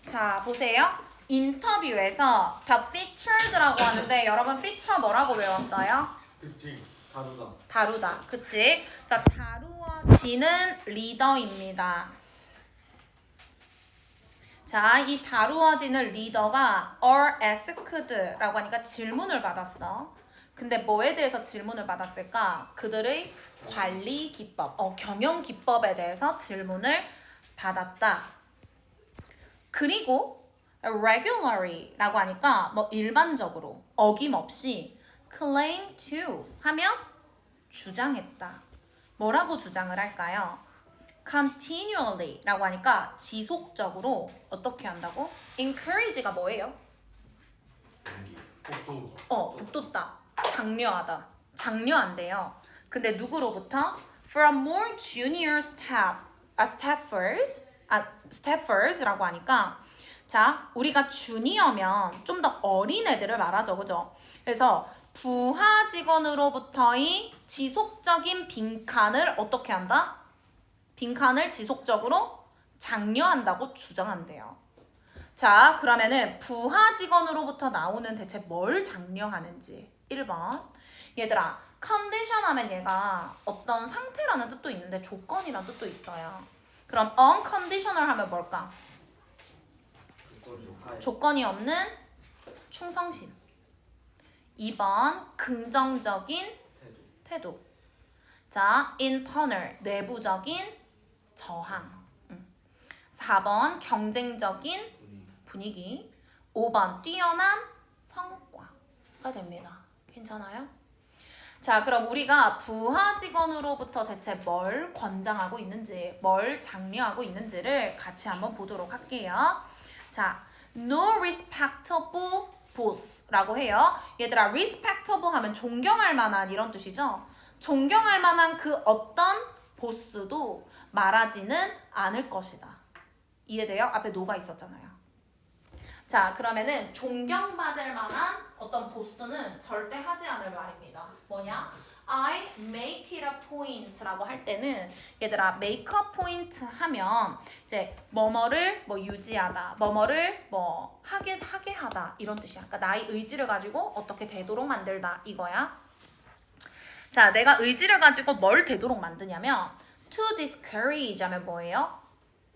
자, 보세요. 인터뷰에서 the featured라고 하는데 여러분 feature 뭐라고 외웠어요? 특징, 다루다. 다루다. 그치? 자, 다루어지는 리더입니다. 자, 이 다루어지는 리더가 are asked라고 하니까 질문을 받았어. 근데 뭐에 대해서 질문을 받았을까? 그들의 관리 기법, 경영 기법에 대해서 질문을 받았다. 그리고 regularly라고 하니까 뭐 일반적으로 어김없이 claim to 하면 주장했다. 뭐라고 주장을 할까요? continually라고 하니까 지속적으로 어떻게 한다고? encourage가 뭐예요? 복도. 북돋다. 장려하다. 장려한대요. 근데 누구로부터? From more junior staffers라고 하니까 자, 우리가 주니어면 좀 더 어린 애들을 말하죠. 그죠? 그래서 부하 직원으로부터의 지속적인 빈칸을 어떻게 한다? 빈칸을 지속적으로 장려한다고 주장한대요. 자, 그러면은 부하 직원으로부터 나오는 대체 뭘 장려하는지. 1번. 얘들아, 컨디션 하면 얘가 어떤 상태라는 뜻도 있는데 조건이라는 뜻도 있어요. 그럼 unconditional 하면 뭘까? 조건이 없는 충성심. 2번, 긍정적인 태도. 자, internal, 내부적인 저항. 4번, 경쟁적인 분위기. 5번, 뛰어난 성과가 됩니다. 괜찮아요? 자, 그럼 우리가 부하 직원으로부터 대체 뭘 권장하고 있는지, 뭘 장려하고 있는지를 같이 한번 보도록 할게요. 자, no respectable boss라고 해요. 얘들아, respectable 하면 존경할 만한 이런 뜻이죠. 존경할 만한 그 어떤 보스도 말하지는 않을 것이다. 이해돼요? 앞에 no가 있었잖아요. 자, 그러면은 존경받을 만한 어떤 보스는 절대 하지 않을 말입니다. 뭐냐? I make it a point라고 할 때는 얘들아 make a point 하면 이제 뭐뭐를 뭐 유지하다, 뭐뭐를 뭐 하게 하다 이런 뜻이야. 그러니까 나의 의지를 가지고 어떻게 되도록 만들다 이거야. 자, 내가 의지를 가지고 뭘 되도록 만드냐면 to discourage 하면 뭐예요?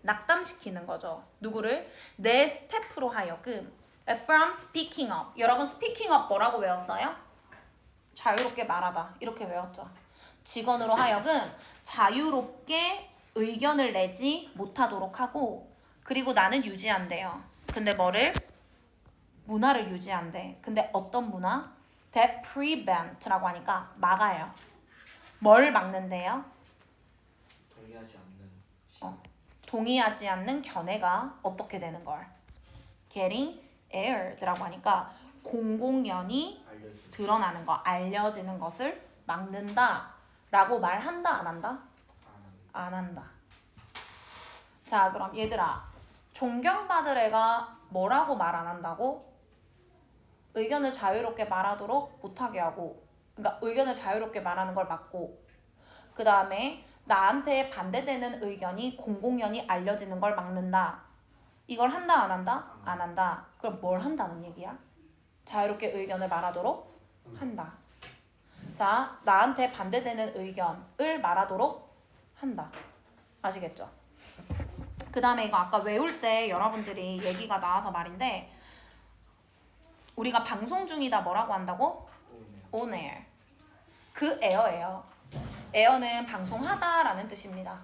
낙담시키는 거죠. 누구를? 내 스태프로 하여금 from speaking up. 여러분 speaking up 뭐라고 외웠어요? 자유롭게 말하다. 이렇게 외웠죠. 직원으로 하여금 자유롭게 의견을 내지 못하도록 하고 그리고 나는 유지한대요. 근데 뭐를? 문화를 유지한대. 근데 어떤 문화? That prevent라고 하니까 막아요. 뭘 막는데요? 동의하지 않는 견해가 어떻게 되는 걸? Getting aired라고 하니까 공공연히 드러나는 거, 알려지는 것을 막는다 라고 말한다, 안 한다? 안 한다. 자, 그럼 얘들아, 존경받을 애가 뭐라고 말 안 한다고? 의견을 자유롭게 말하도록 못하게 하고, 그러니까 의견을 자유롭게 말하는 걸 막고, 그 다음에 나한테 반대되는 의견이 공공연히 알려지는 걸 막는다. 이걸 한다, 안 한다? 안 한다. 그럼 뭘 한다는 얘기야? 자유롭게 의견을 말하도록 한다. 자, 나한테 반대되는 의견을 말하도록 한다. 아시겠죠? 그 다음에 이거 아까 외울 때 여러분들이 얘기가 나와서 말인데 우리가 방송 중이다 뭐라고 한다고? On air. 그 에어예요. 에어는 방송하다라는 뜻입니다.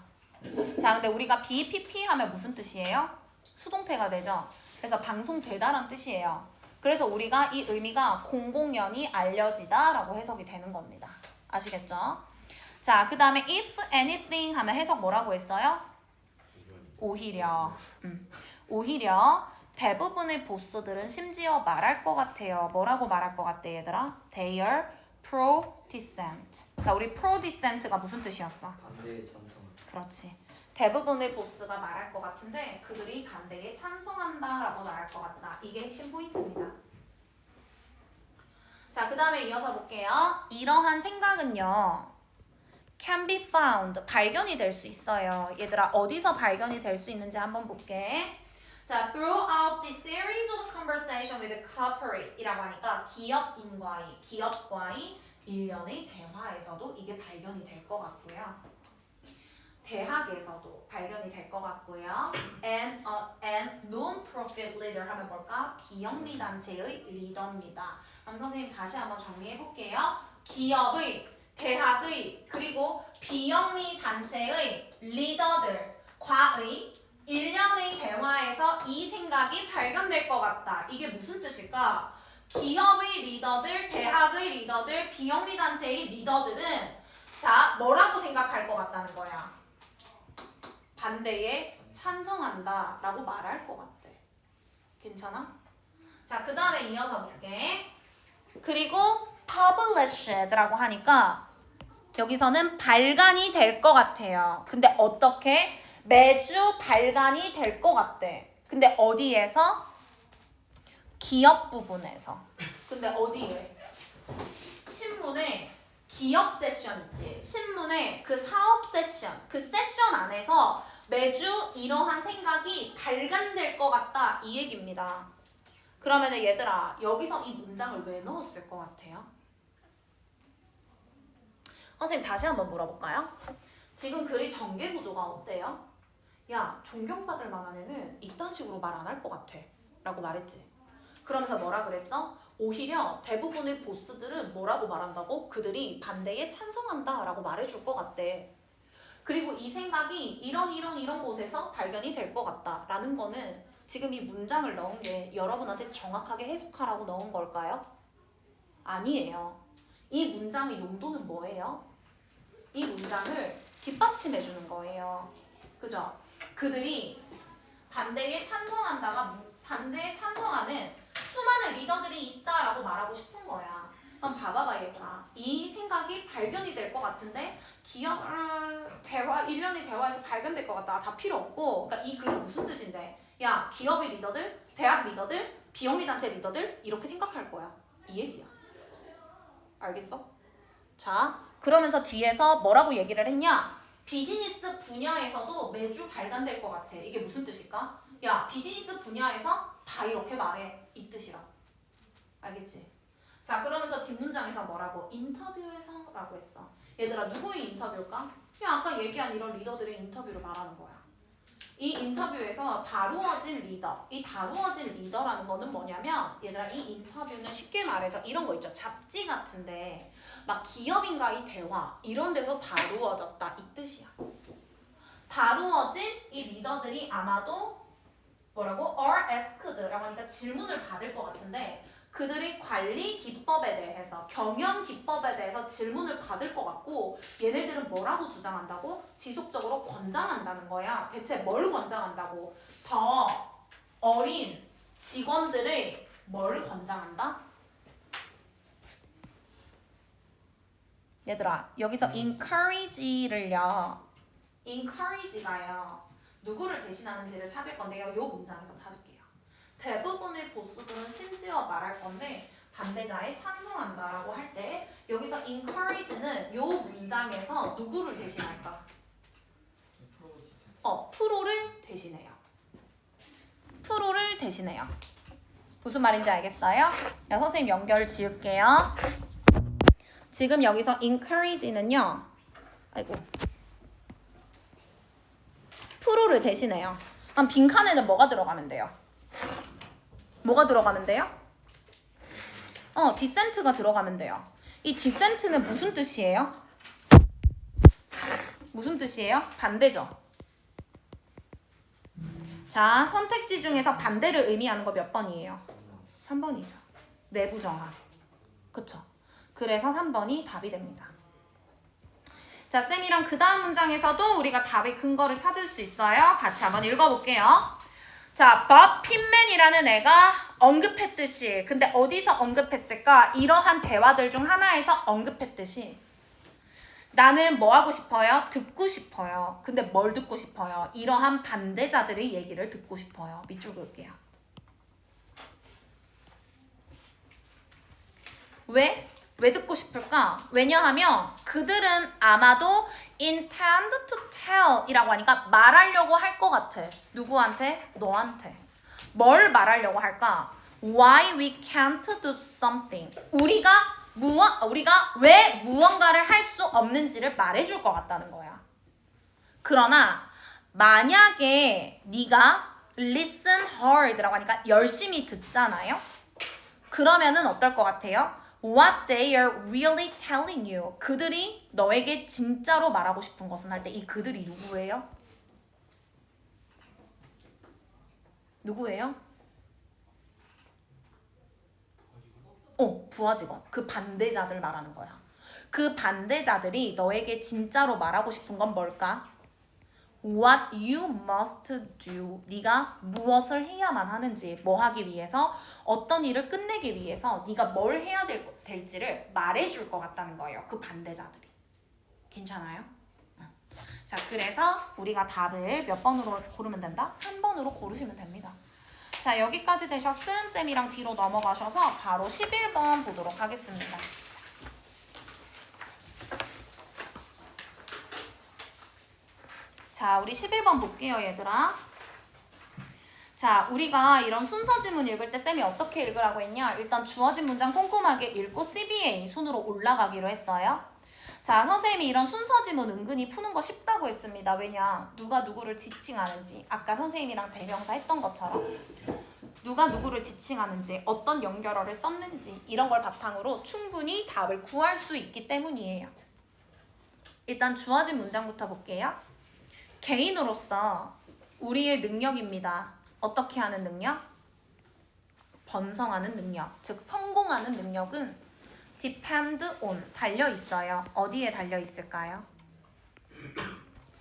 자, 근데 우리가 BPP 하면 무슨 뜻이에요? 수동태가 되죠. 그래서 방송되다라는 뜻이에요. 그래서 우리가 이 의미가 공공연히 알려지다라고 해석이 되는 겁니다. 아시겠죠? 자, 그 다음에 if anything 하면 해석 뭐라고 했어요? 오히려. 오히려 대부분의 보스들은 심지어 말할 것 같아요. 뭐라고 말할 것 같대 얘들아? They are pro-dissent. 자, 우리 pro-dissent가 무슨 뜻이었어? 반대에 찬성. 그렇지. 대부분의 보스가 말할 것 같은데 그들이 반대에 찬성한다라고 말할 것 같다. 이게 핵심 포인트입니다. 자, 그 다음에 이어서 볼게요. 이러한 생각은요. can be found. 발견이 될 수 있어요. 얘들아, 어디서 발견이 될 수 있는지 한번 볼게. 자, throughout the series of conversation with corporate이라고 하니까 기업과의 일련의 대화에서도 이게 발견이 될 것 같고요. 대학에서도 발견이 될 것 같고요. and non-profit leader 하면 뭘까? 비영리 단체의 리더입니다. 그럼 선생님 다시 한번 정리해 볼게요. 기업의, 대학의, 그리고 비영리 단체의 리더들과의 일련의 대화에서 이 생각이 발견될 것 같다. 이게 무슨 뜻일까? 기업의 리더들, 대학의 리더들, 비영리 단체의 리더들은 자, 뭐라고 생각할 것 같다는 거야? 반대에 찬성한다 라고 말할 것 같대. 괜찮아? 자, 그 다음에 이어서 볼게. 그리고 published라고 하니까 여기서는 발간이 될 것 같아요. 근데 어떻게? 매주 발간이 될 것 같대. 근데 어디에서? 기업 부분에서. 근데 어디에? 신문에 기업 세션 있지. 신문에 그 사업 세션, 그 세션 안에서 매주 이러한 생각이 발간될 것 같다. 이 얘기입니다. 그러면 얘들아, 여기서 이 문장을 왜 넣었을 것 같아요? 선생님 다시 한번 물어볼까요? 지금 글이 전개 구조가 어때요? 야, 존경받을 만한 애는 이딴 식으로 말 안 할 것 같아 라고 말했지. 그러면서 뭐라 그랬어? 오히려 대부분의 보스들은 뭐라고 말한다고? 그들이 반대에 찬성한다 라고 말해줄 것 같대. 그리고 이 생각이 이런 곳에서 발견이 될 것 같다 라는 거는 지금 이 문장을 넣은 게 여러분한테 정확하게 해석하라고 넣은 걸까요? 아니에요. 이 문장의 용도는 뭐예요? 이 문장을 뒷받침해 주는 거예요. 그죠? 그들이 반대에 찬성하는 수많은 리더들이 있다라고 말하고 싶은 거야. 그럼 봐봐봐 얘들아. 이 생각이 발견이 될 것 같은데 기업 일련의 대화에서 발견될 것 같다. 다 필요 없고. 그러니까 이 글은 무슨 뜻인데? 야, 기업의 리더들, 대학 리더들, 비영리 단체 리더들 이렇게 생각할 거야. 이 얘기야. 알겠어? 자, 그러면서 뒤에서 뭐라고 얘기를 했냐? 비즈니스 분야에서도 매주 발간될 것 같아. 이게 무슨 뜻일까? 야, 비즈니스 분야에서 다 이렇게 말해. 이 뜻이라. 알겠지? 자, 그러면서 뒷문장에서 뭐라고? 인터뷰에서 라고 했어. 얘들아, 누구의 인터뷰일까? 야, 아까 얘기한 이런 리더들의 인터뷰를 말하는 거야. 이 인터뷰에서 다루어진 리더. 이 다루어진 리더라는 거는 뭐냐면 얘들아, 이 인터뷰는 쉽게 말해서 이런 거 있죠. 잡지 같은데 막 기업인과의 대화 이런 데서 다루어졌다 이 뜻이야. 다루어진 이 리더들이 아마도 뭐라고? are asked라고 하니까 질문을 받을 것 같은데 그들이 관리 기법에 대해서 경영 기법에 대해서 질문을 받을 것 같고 얘네들은 뭐라고 주장한다고? 지속적으로 권장한다는 거야. 대체 뭘 권장한다고? 더 어린 직원들의 뭘 권장한다? 얘들아, 여기서 encourage를요. encourage가요. 누구를 대신하는지를 찾을 건데요. 요 문장에서 찾을게요. 대부분의 보스들은 심지어 말할 건데 반대자에 찬성한다라고 할 때 여기서 encourage는 요 문장에서 누구를 대신할까? 프로를 대신해요. 프로를 대신해요. 무슨 말인지 알겠어요? 야, 선생님 연결 지을게요. 지금 여기서 encourage는요. 아이고. 프로를 대신해요. 그럼 빈칸에는 뭐가 들어가면 돼요? 뭐가 들어가면 돼요? dissent가 들어가면 돼요. 이 dissent는 무슨 뜻이에요? 무슨 뜻이에요? 반대죠. 자, 선택지 중에서 반대를 의미하는 거 몇 번이에요? 3번이죠. 내부 정화. 그쵸? 그래서 3번이 답이 됩니다. 자, 쌤이랑 그 다음 문장에서도 우리가 답의 근거를 찾을 수 있어요. 같이 한번 읽어볼게요. 자, 밥 핀맨이라는 애가 언급했듯이, 근데 어디서 언급했을까? 이러한 대화들 중 하나에서 언급했듯이 나는 뭐 하고 싶어요? 듣고 싶어요. 근데 뭘 듣고 싶어요? 이러한 반대자들의 얘기를 듣고 싶어요. 밑줄 그을게요. 왜? 왜 듣고 싶을까? 왜냐하면 그들은 아마도 intend to tell 이라고 하니까 말하려고 할 것 같아. 누구한테? 너한테. 뭘 말하려고 할까? Why we can't do something. 우리가 왜 무언가를 할 수 없는지를 말해줄 것 같다는 거야. 그러나 만약에 네가 listen hard라고 하니까 열심히 듣잖아요. 그러면은 어떨 것 같아요? What they are really telling you. 그들이 너에게 진짜로 말하고 싶은 것은 할 때 이 그들이 누구예요? 누구예요? 부하 직원. 그 반대자들 말하는 거야. 그 반대자들이 너에게 진짜로 말하고 싶은 건 뭘까? What you must do. 네가 무엇을 해야만 하는지, 뭐 하기 위해서, 어떤 일을 끝내기 위해서 네가 뭘 해야 될지를 말해줄 것 같다는 거예요. 그 반대자들이. 괜찮아요? 자, 그래서 우리가 답을 몇 번으로 고르면 된다? 3번으로 고르시면 됩니다. 자, 여기까지 되셨음. 쌤이랑 뒤로 넘어가셔서 바로 11번 보도록 하겠습니다. 자, 우리 11번 볼게요, 얘들아. 자, 우리가 이런 순서 지문 읽을 때 쌤이 어떻게 읽으라고 했냐? 일단 주어진 문장 꼼꼼하게 읽고 CBA 순으로 올라가기로 했어요. 자, 선생님이 이런 순서 지문 은근히 푸는 거 쉽다고 했습니다. 왜냐? 누가 누구를 지칭하는지, 아까 선생님이랑 대명사 했던 것처럼 누가 누구를 지칭하는지, 어떤 연결어를 썼는지 이런 걸 바탕으로 충분히 답을 구할 수 있기 때문이에요. 일단 주어진 문장부터 볼게요. 개인으로서 우리의 능력입니다. 어떻게 하는 능력? 번성하는 능력, 즉 성공하는 능력은 depend on, 달려 있어요. 어디에 달려 있을까요?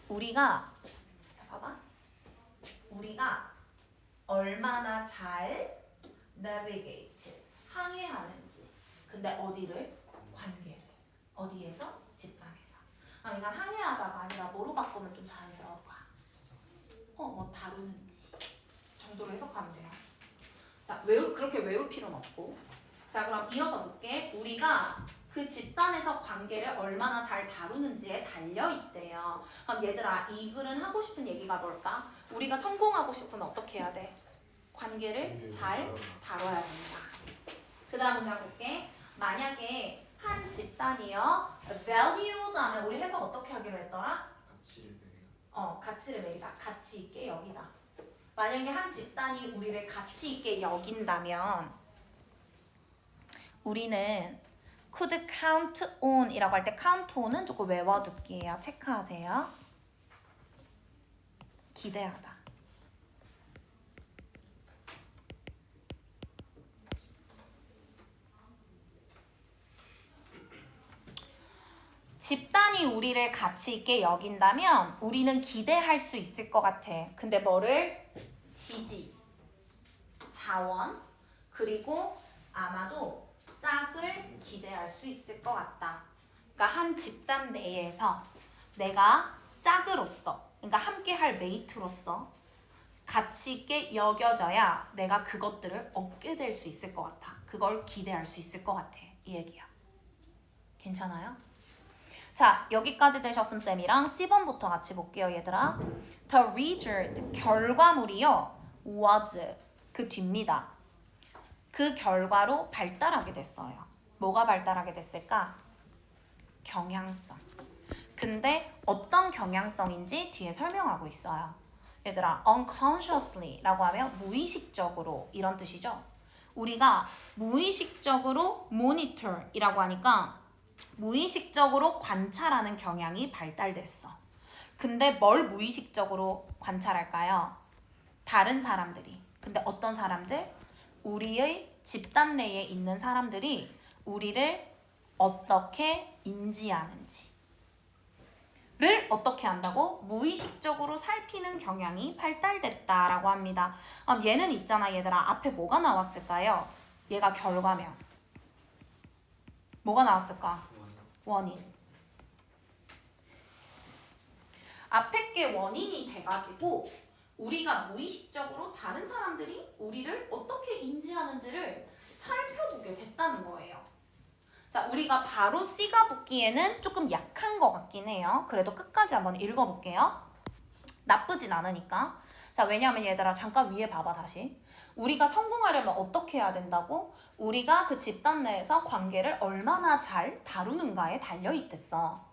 우리가 얼마나 잘 navigate, 항해하는지. 근데 어디를? 관계를. 어디에서? 집단에서. 그러니까 항해하다가 아니라 뭐로 바꾸면 좀 자연스러울까? 뭐 다루는지 정도로 해석하면 돼요. 자, 그렇게 외울 필요는 없고. 자, 그럼 이어서 볼게. 우리가 그 집단에서 관계를 얼마나 잘 다루는지에 달려있대요. 그럼 얘들아, 이 글은 하고 싶은 얘기가 뭘까? 우리가 성공하고 싶으면 어떻게 해야 돼? 관계를 잘 다뤄야 된다. 그 다음 문장 볼게. 만약에 한 집단이요 valued 하면 우리 해석 어떻게 하기로 했더라? 가치를 매기다. 가치 있게 여기다. 만약에 한 집단이 우리를 가치 있게 여긴다면 우리는 could count on 이라고 할 때 count on은 조금 외워둘게요. 체크하세요. 기대하다. 집단이 우리를 가치 있게 여긴다면 우리는 기대할 수 있을 것 같아. 근데 뭐를? 지지, 자원, 그리고 아마도 짝을 기대할 수 있을 것 같다. 그러니까 한 집단 내에서 내가 짝으로서, 그러니까 함께 할 메이트로서 가치 있게 여겨져야 내가 그것들을 얻게 될 수 있을 것 같아. 그걸 기대할 수 있을 것 같아. 이 얘기야. 괜찮아요? 자, 여기까지 되셨음 쌤이랑 C번부터 같이 볼게요, 얘들아. The result, 결과물이요. was, 그 뒤입니다. 그 결과로 발달하게 됐어요. 뭐가 발달하게 됐을까? 경향성. 근데 어떤 경향성인지 뒤에 설명하고 있어요. 얘들아, unconsciously 라고 하면 무의식적으로 이런 뜻이죠. 우리가 무의식적으로 monitor 이라고 하니까 무의식적으로 관찰하는 경향이 발달됐어. 근데 뭘 무의식적으로 관찰할까요? 다른 사람들이. 근데 어떤 사람들? 우리의 집단 내에 있는 사람들이 우리를 어떻게 인지하는지 를 어떻게 한다고? 무의식적으로 살피는 경향이 발달됐다라고 합니다. 얘는 있잖아, 얘들아. 앞에 뭐가 나왔을까요? 얘가 결과면 뭐가 나왔을까? 원인. 앞에 게 원인이 돼가지고 우리가 무의식적으로 다른 사람들이 우리를 어떻게 인지하는지를 살펴보게 됐다는 거예요. 자, 우리가 바로 C가 붙기에는 조금 약한 것 같긴 해요. 그래도 끝까지 한번 읽어볼게요. 나쁘진 않으니까. 자, 왜냐하면 얘들아 잠깐 위에 봐봐 다시. 우리가 성공하려면 어떻게 해야 된다고? 우리가 그 집단 내에서 관계를 얼마나 잘 다루는가에 달려있댔어.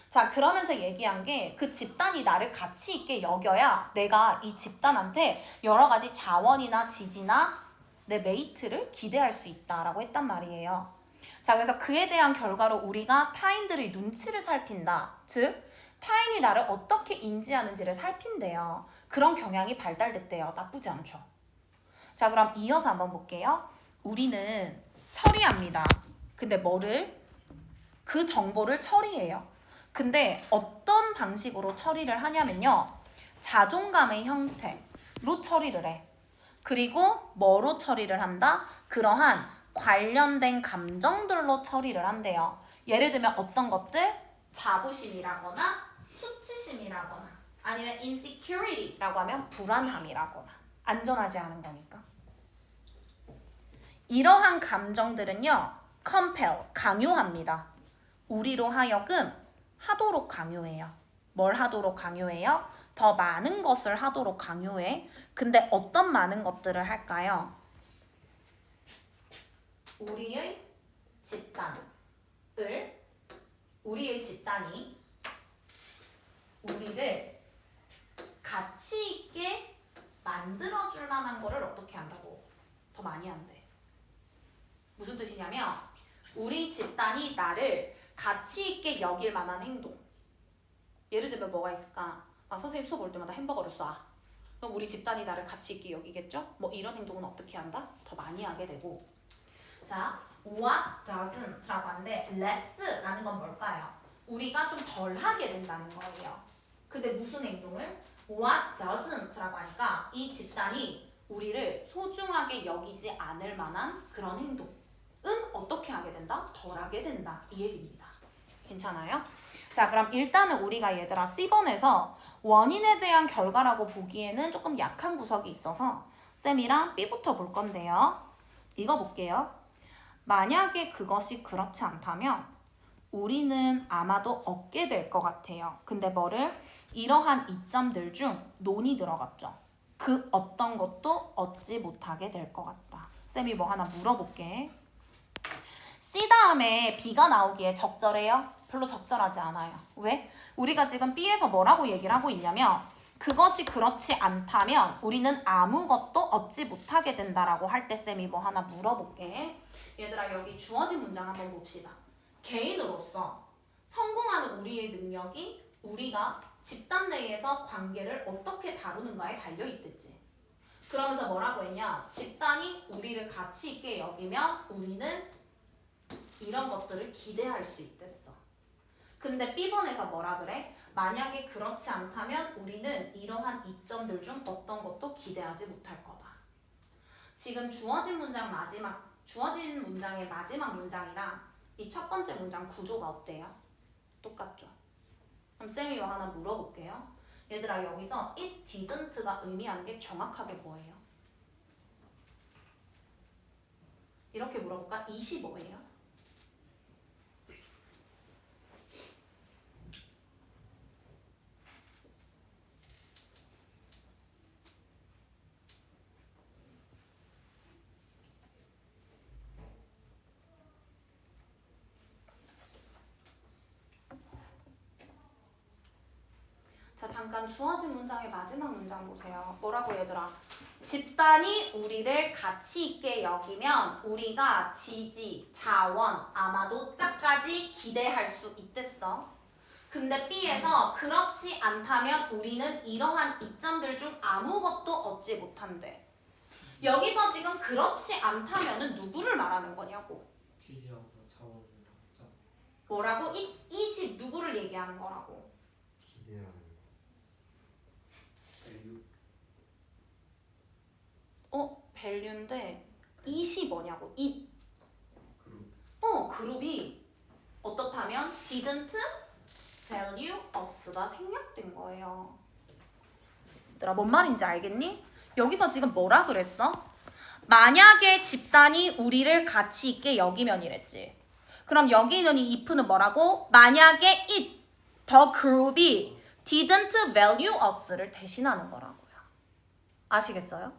자, 그러면서 얘기한 게 그 집단이 나를 가치 있게 여겨야 내가 이 집단한테 여러 가지 자원이나 지지나 내 메이트를 기대할 수 있다라고 했단 말이에요. 자, 그래서 그에 대한 결과로 우리가 타인들의 눈치를 살핀다. 즉, 타인이 나를 어떻게 인지하는지를 살핀대요. 그런 경향이 발달됐대요. 나쁘지 않죠. 자, 그럼 이어서 한번 볼게요. 우리는 처리합니다. 근데 뭐를? 그 정보를 처리해요. 근데 어떤 방식으로 처리를 하냐면요. 자존감의 형태로 처리를 해. 그리고 뭐로 처리를 한다? 그러한 관련된 감정들로 처리를 한대요. 예를 들면 어떤 것들? 자부심이라거나 수치심이라거나 아니면 insecurity라고 하면 불안함이라거나 안전하지 않은 거니까. 이러한 감정들은요. compel, 강요합니다. 우리로 하여금 하도록 강요해요. 뭘 하도록 강요해요? 더 많은 것을 하도록 강요해. 근데 어떤 많은 것들을 할까요? 우리의 집단이 우리를 가치 있게 만들어줄 만한 거를 어떻게 한다고? 더 많이 한대. 무슨 뜻이냐면 우리 집단이 나를 가치 있게 여길 만한 행동. 예를 들면 뭐가 있을까? 막 선생님 수업 올 때마다 햄버거를 쏴. 그럼 우리 집단이 나를 가치 있게 여기겠죠? 뭐 이런 행동은 어떻게 한다? 더 많이 하게 되고. 자, what doesn't라고 하는데 less라는 건 뭘까요? 우리가 좀 덜 하게 된다는 거예요. 근데 무슨 행동을? what doesn't라고 하니까 이 집단이 우리를 소중하게 여기지 않을 만한 그런 행동은 어떻게 하게 된다? 덜 하게 된다. 이 얘기입니다. 괜찮아요? 자, 그럼 일단은 우리가 얘들아 C번에서 원인에 대한 결과라고 보기에는 조금 약한 구석이 있어서 쌤이랑 B부터 볼 건데요. 이거 볼게요. 만약에 그것이 그렇지 않다면 우리는 아마도 얻게 될 것 같아요. 근데 뭐를? 이러한 이점들 중 논이 들어갔죠. 그 어떤 것도 얻지 못하게 될 것 같다. 쌤이 뭐 하나 물어볼게. C 다음에 B가 나오기에 적절해요? 별로 적절하지 않아요. 왜? 우리가 지금 B에서 뭐라고 얘기를 하고 있냐면 그것이 그렇지 않다면 우리는 아무것도 얻지 못하게 된다라고 할 때 쌤이 뭐 하나 물어볼게. 얘들아 여기 주어진 문장 한번 봅시다. 개인으로서 성공하는 우리의 능력이 우리가 집단 내에서 관계를 어떻게 다루는가에 달려있댔지. 그러면서 뭐라고 했냐? 집단이 우리를 가치 있게 여기면 우리는 이런 것들을 기대할 수 있댔어. 근데 B번에서 뭐라 그래? 만약에 그렇지 않다면 우리는 이러한 이점들 중 어떤 것도 기대하지 못할 거다. 지금 주어진 문장의 마지막 문장이랑 이 첫 번째 문장 구조가 어때요? 똑같죠? 그럼 쌤이 이거 하나 물어볼게요. 얘들아 여기서 it didn't가 의미하는 게 정확하게 뭐예요? 이렇게 물어볼까? 25예요. 자, 잠깐 주어진 문장의 마지막 문장 보세요. 뭐라고 얘들아? 집단이 우리를 가치 있게 여기면 우리가 지지, 자원, 아마도 짝까지 기대할 수 있댔어. 근데 B에서 그렇지 않다면 우리는 이러한 이점들 중 아무것도 얻지 못한대. 여기서 지금 그렇지 않다면은 누구를 말하는 거냐고. 지지하고 자원이랑 짝. 뭐라고? 이시 누구를 얘기하는 거라고. 기대하는 밸류인데 이시 뭐냐고. 그룹. 그룹이 어떻다면 didn't value us가 생략된 거예요. 얘들아 뭔 말인지 알겠니? 여기서 지금 뭐라 그랬어? 만약에 집단이 우리를 가치 있게 여기면 이랬지. 그럼 여기 있는 이 if는 뭐라고? 만약에 the group이 didn't value us를 대신하는 거라고요. 아시겠어요?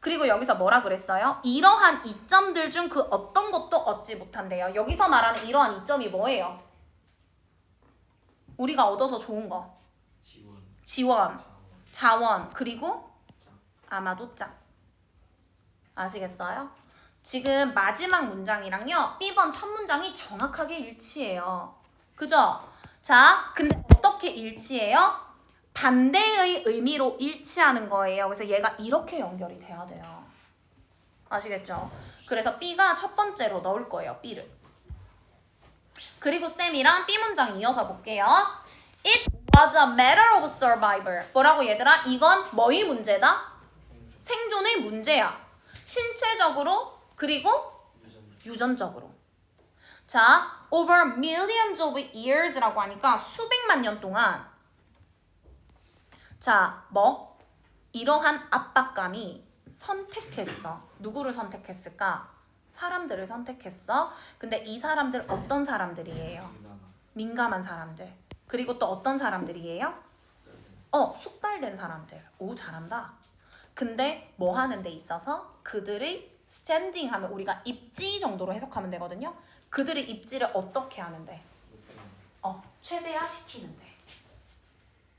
그리고 여기서 뭐라 그랬어요? 이러한 이점들 중 그 어떤 것도 얻지 못한대요. 여기서 말하는 이러한 이점이 뭐예요? 우리가 얻어서 좋은 거. 지원, 자원, 그리고 아마도 짝. 아시겠어요? 지금 마지막 문장이랑요. B번 첫 문장이 정확하게 일치해요. 그죠? 자, 근데 어떻게 일치해요? 반대의 의미로 일치하는 거예요. 그래서 얘가 이렇게 연결이 돼야 돼요. 아시겠죠? 그래서 B가 첫 번째로 넣을 거예요. B를. 그리고 쌤이랑 B 문장 이어서 볼게요. It was a matter of survival. 뭐라고 얘들아? 이건 뭐의 문제다? 생존의 문제야. 신체적으로 그리고 유전적으로. 자, over millions of years라고 하니까 수백만 년 동안 자, 뭐? 이러한 압박감이 선택했어. 누구를 선택했을까? 사람들을 선택했어. 근데 이 사람들 어떤 사람들이에요? 민감한 사람들. 그리고 또 어떤 사람들이에요? 숙달된 사람들. 오, 잘한다. 근데 뭐 하는 데 있어서 그들의 스탠딩 하면 우리가 입지 정도로 해석하면 되거든요. 그들의 입지를 어떻게 하는데? 최대화 시키는데.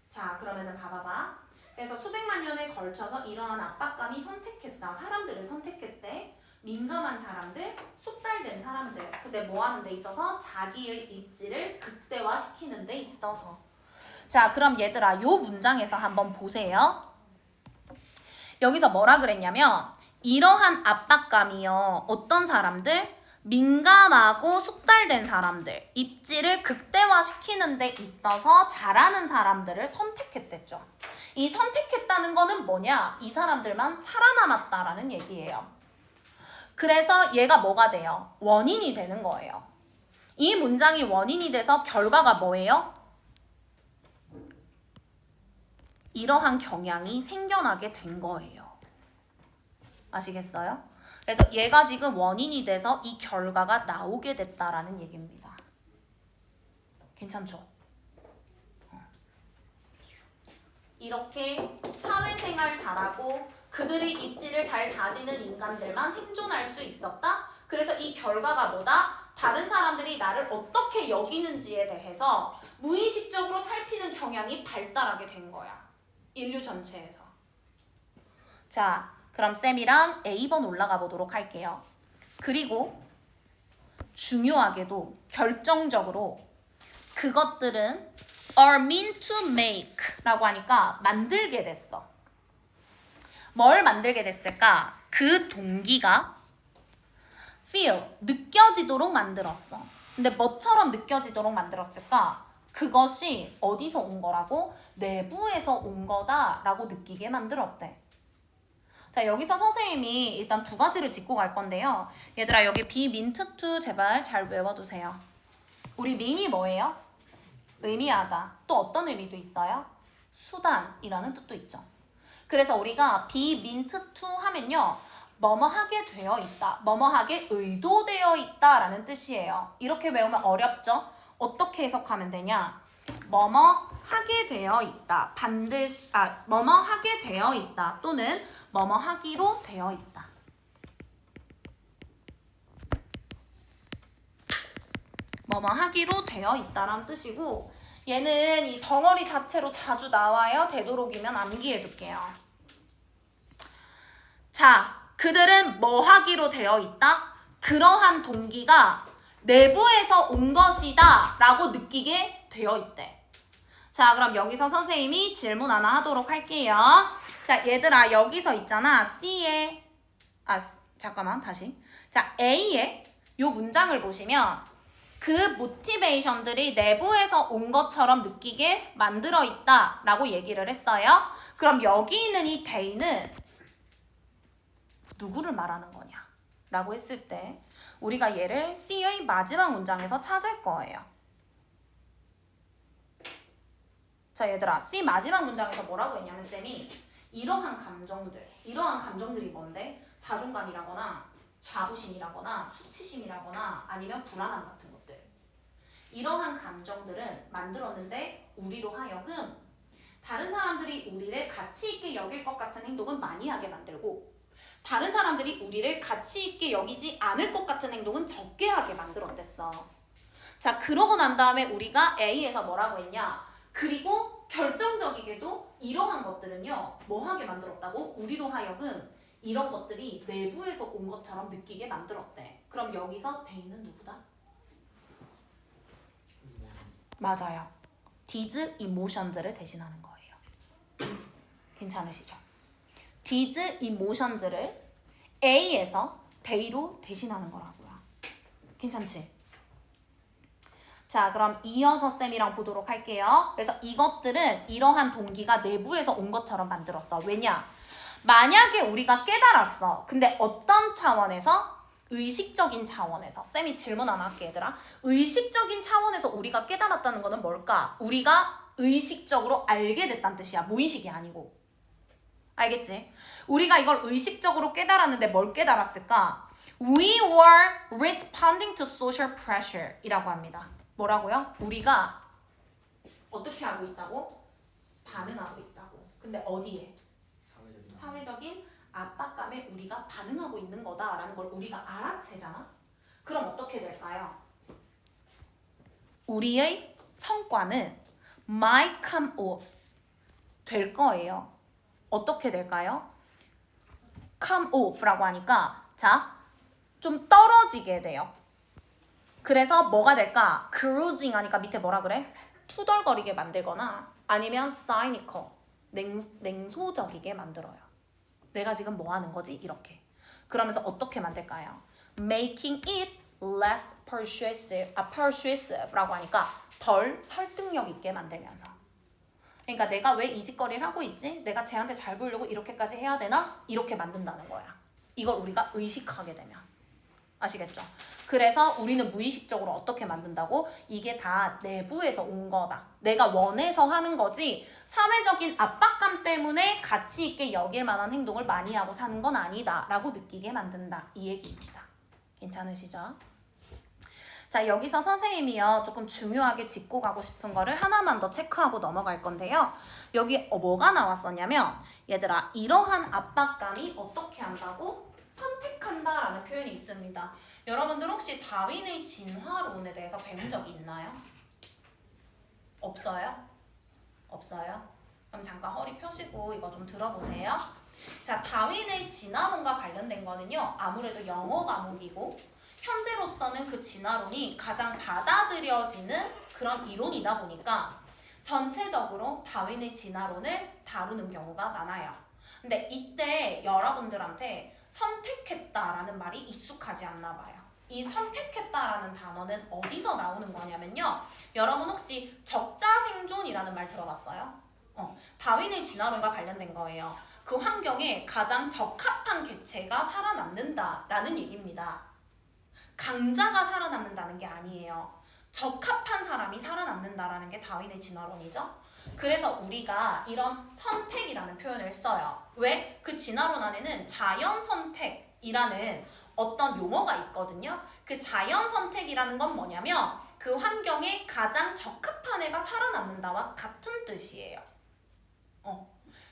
자, 그러면은 봐봐봐. 그래서 수백만 년에 걸쳐서 이러한 압박감이 선택했다. 사람들을 선택했대. 민감한 사람들, 숙달된 사람들. 근데 뭐 하는 데 있어서? 자기의 입지를 극대화시키는 데 있어서. 자, 그럼 얘들아, 요 문장에서 한번 보세요. 여기서 뭐라 그랬냐면 이러한 압박감이요. 어떤 사람들? 민감하고 숙달된 사람들, 입지를 극대화시키는 데 있어서 잘하는 사람들을 선택했댔죠. 이 선택했다는 거는 뭐냐? 이 사람들만 살아남았다라는 얘기예요. 그래서 얘가 뭐가 돼요? 원인이 되는 거예요. 이 문장이 원인이 돼서 결과가 뭐예요? 이러한 경향이 생겨나게 된 거예요. 아시겠어요? 그래서 얘가 지금 원인이 돼서 이 결과가 나오게 됐다라는 얘기입니다. 괜찮죠? 이렇게 사회생활 잘하고 그들의 입지를 잘 다지는 인간들만 생존할 수 있었다? 그래서 이 결과가 뭐다? 다른 사람들이 나를 어떻게 여기는지에 대해서 무의식적으로 살피는 경향이 발달하게 된 거야. 인류 전체에서. 자, 그럼 쌤이랑 A번 올라가 보도록 할게요. 그리고 중요하게도 결정적으로 그것들은 are meant to make 라고 하니까 만들게 됐어. 뭘 만들게 됐을까? 그 동기가 feel, 느껴지도록 만들었어. 근데 뭐처럼 느껴지도록 만들었을까? 그것이 어디서 온 거라고? 내부에서 온 거다라고 느끼게 만들었대. 자, 여기서 선생님이 일단 두 가지를 짚고 갈 건데요. 얘들아, 여기 be meant to 제발 잘 외워두세요. 우리 mean이 뭐예요? 의미하다. 또 어떤 의미도 있어요? 수단이라는 뜻도 있죠. 그래서 우리가 be meant to 하면요. 뭐뭐 하게 되어 있다. 뭐뭐 하게 의도되어 있다라는 뜻이에요. 이렇게 외우면 어렵죠? 어떻게 해석하면 되냐? 뭐뭐 하게 되어 있다. 반드시 뭐뭐 하게 되어 있다. 또는 뭐뭐 하기로 되어 있다. 뭐뭐 하기로 되어 있다라는 뜻이고 얘는 이 덩어리 자체로 자주 나와요. 되도록이면 암기해둘게요. 자, 그들은 뭐 하기로 되어 있다? 그러한 동기가 내부에서 온 것이다 라고 느끼게 되어 있대. 자, 그럼 여기서 선생님이 질문 하나 하도록 할게요. 자, 얘들아, 여기서 있잖아. C에 잠깐만 다시. 자, A에 요 문장을 보시면 그 모티베이션들이 내부에서 온 것처럼 느끼게 만들어 있다 라고 얘기를 했어요. 그럼 여기 있는 이 they는 누구를 말하는 거냐 라고 했을 때 우리가 얘를 C의 마지막 문장에서 찾을 거예요. 자, 얘들아, C 마지막 문장에서 뭐라고 했냐면 쌤이 이러한 감정들이 뭔데? 자존감이라거나 자부심이라거나 수치심이라거나 아니면 불안함 같은 것들. 이러한 감정들은 만들었는데 우리로 하여금 다른 사람들이 우리를 가치 있게 여길 것 같은 행동은 많이 하게 만들고 다른 사람들이 우리를 가치 있게 여기지 않을 것 같은 행동은 적게 하게 만들었댔어. 자, 그러고 난 다음에 우리가 A에서 뭐라고 했냐? 그리고 결정적이게도 이러한 것들은요. 뭐 하게 만들었다고? 우리로 하여금 이런 것들이 내부에서 온 것처럼 느끼게 만들었대. 그럼 여기서 D는 누구다? 맞아요. These emotions를 대신하는 거예요. 괜찮으시죠? These emotions를 A에서 they로 대신하는 거라고요. 괜찮지? 자, 그럼 이어서 쌤이랑 보도록 할게요. 그래서 이것들은 이러한 동기가 내부에서 온 것처럼 만들었어. 왜냐? 만약에 우리가 깨달았어. 근데 어떤 차원에서? 의식적인 차원에서. 쌤이 질문 하나 할게, 얘들아. 의식적인 차원에서 우리가 깨달았다는 거는 뭘까? 우리가 의식적으로 알게 됐다는 뜻이야. 무의식이 아니고. 알겠지? 우리가 이걸 의식적으로 깨달았는데 뭘 깨달았을까? We were responding to social pressure 이라고 합니다. 뭐라고요? 우리가 어떻게 하고 있다고? 반응하고 있다고. 근데 어디에? 사회적인 압박감에 우리가 반응하고 있는 거다라는 걸 우리가 알아채잖아? 그럼 어떻게 될까요? 우리의 성과는 might come off 될 거예요. 어떻게 될까요? come off라고 하니까 자, 좀 떨어지게 돼요. 그래서 뭐가 될까? cruising 하니까 밑에 뭐라 그래? 투덜거리게 만들거나 아니면 cynical, 냉소적이게 만들어요. 내가 지금 뭐 하는 거지? 이렇게. 그러면서 어떻게 만들까요? making it less persuasive라고 하니까 덜 설득력 있게 만들면서. 그러니까 내가 왜 이 짓거리를 하고 있지? 내가 쟤한테 잘 보이려고 이렇게까지 해야 되나? 이렇게 만든다는 거야. 이걸 우리가 의식하게 되면. 아시겠죠? 그래서 우리는 무의식적으로 어떻게 만든다고? 이게 다 내부에서 온 거다. 내가 원해서 하는 거지 사회적인 압박감 때문에 가치 있게 여길 만한 행동을 많이 하고 사는 건 아니다 라고 느끼게 만든다. 이 얘기입니다. 괜찮으시죠? 자, 여기서 선생님이요 조금 중요하게 짚고 가고 싶은 거를 하나만 더 체크하고 넘어갈 건데요. 여기 뭐가 나왔었냐면 얘들아 이러한 압박감이 어떻게 한다고? 선택한다라는 표현이 있습니다. 여러분들 혹시 다윈의 진화론에 대해서 배운 적이 있나요? 없어요? 없어요? 그럼 잠깐 허리 펴시고 이거 좀 들어보세요. 자, 다윈의 진화론과 관련된 거는요. 아무래도 영어 과목이고 현재로서는 그 진화론이 가장 받아들여지는 그런 이론이다 보니까 전체적으로 다윈의 진화론을 다루는 경우가 많아요. 근데 이때 여러분들한테 선택했다라는 말이 익숙하지 않나 봐요. 이 선택했다라는 단어는 어디서 나오는 거냐면요. 여러분 혹시 적자생존이라는 말 들어봤어요? 다윈의 진화론과 관련된 거예요. 그 환경에 가장 적합한 개체가 살아남는다라는 얘기입니다. 강자가 살아남는다는 게 아니에요. 적합한 사람이 살아남는다라는 게 다윈의 진화론이죠. 그래서 우리가 이런 선택이라는 표현을 써요. 왜? 그 진화론 안에는 자연 선택이라는 어떤 용어가 있거든요. 그 자연 선택이라는 건 뭐냐면 그 환경에 가장 적합한 애가 살아남는다와 같은 뜻이에요.